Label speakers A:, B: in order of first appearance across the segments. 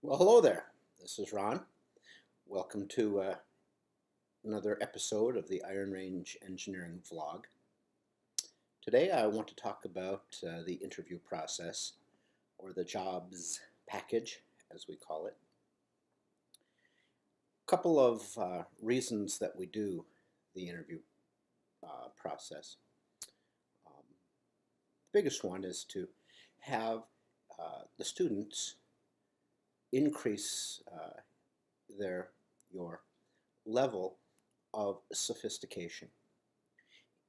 A: Well, hello there. This is Ron. Welcome to another episode of the Iron Range Engineering Vlog. Today, I want to talk about the interview process, or the jobs package, as we call it. A couple of reasons that we do the interview process. The biggest one is to have the students increase their your level of sophistication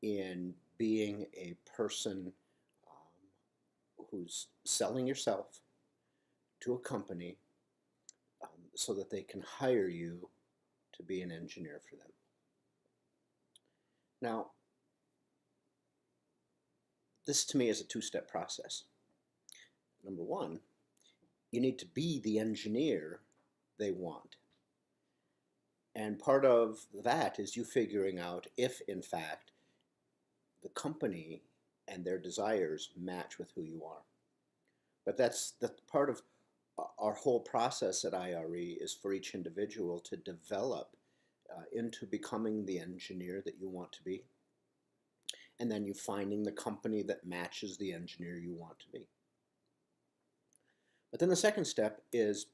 A: in being a person who's selling yourself to a company so that they can hire you to be an engineer for them. Now, this to me is a two-step process. Number one, you need to be the engineer they want. And part of that is you figuring out if, in fact, the company and their desires match with who you are. But that's part of our whole process at IRE is for each individual to develop into becoming the engineer that you want to be. And then you finding the company that matches the engineer you want to be. But then the second step is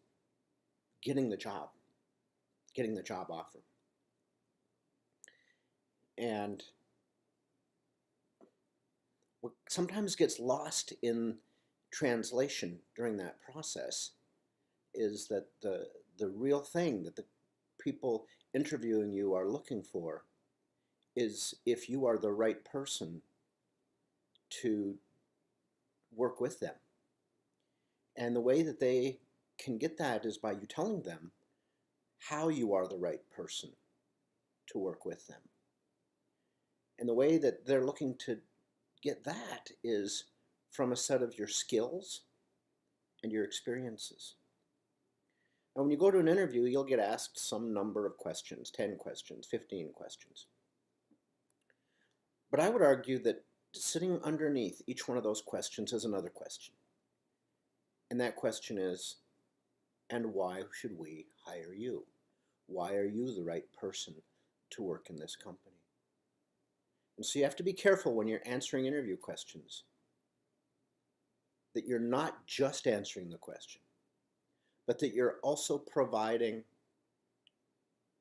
A: getting the job offer. And what sometimes gets lost in translation during that process is that the real thing that the people interviewing you are looking for is if you are the right person to work with them. And the way that they can get that is by you telling them how you are the right person to work with them. And the way that they're looking to get that is from a set of your skills and your experiences. Now, when you go to an interview, you'll get asked some number of questions, 10 questions, 15 questions. But I would argue that sitting underneath each one of those questions is another question. And that question is, and why should we hire you? Why are you the right person to work in this company? And so you have to be careful when you're answering interview questions that you're not just answering the question, but that you're also providing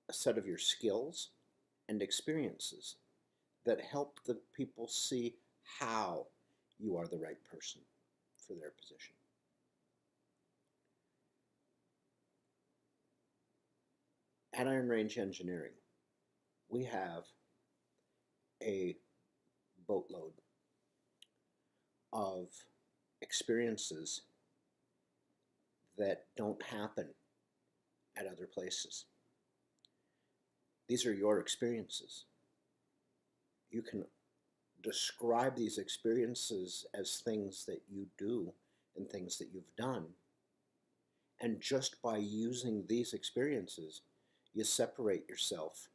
A: a set of your skills and experiences that help the people see how you are the right person for their position. At Iron Range Engineering, we have a boatload of experiences that don't happen at other places. These are your experiences. You can describe these experiences as things that you do and things that you've done. And just by using these experiences, you separate yourself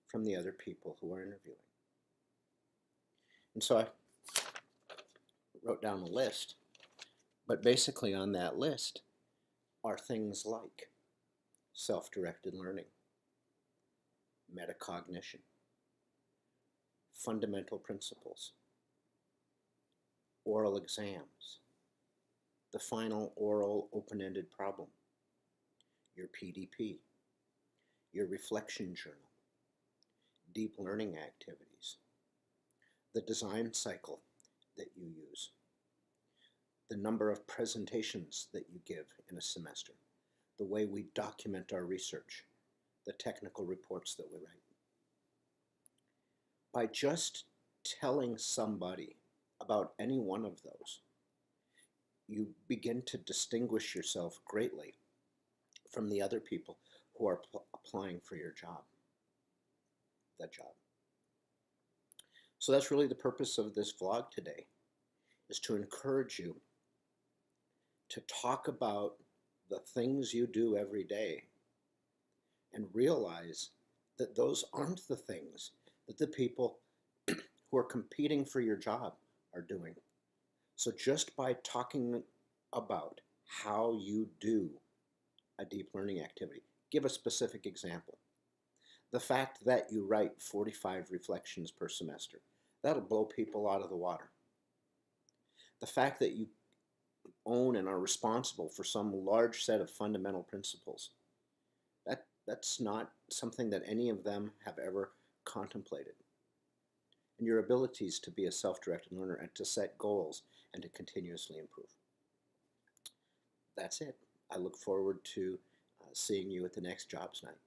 A: from the other people who are interviewing. And so I wrote down a list, but basically on that list are things like self-directed learning, metacognition, fundamental principles, oral exams, the final oral open-ended problem, your PDP, your reflection journal, deep learning activities, the design cycle that you use, the number of presentations that you give in a semester, the way we document our research, the technical reports that we write. By just telling somebody about any one of those, you begin to distinguish yourself greatly from the other people who are applying for your job, that job. So that's really the purpose of this vlog today, is to encourage you to talk about the things you do every day and realize that those aren't the things that the people who are competing for your job are doing. So just by talking about how you do a deep learning activity. Give a specific example. The fact that you write 45 reflections per semester, that'll blow people out of the water. The fact that you own and are responsible for some large set of fundamental principles, that's not something that any of them have ever contemplated. And your abilities to be a self-directed learner and to set goals and to continuously improve. That's it. I look forward to seeing you at the next jobs night.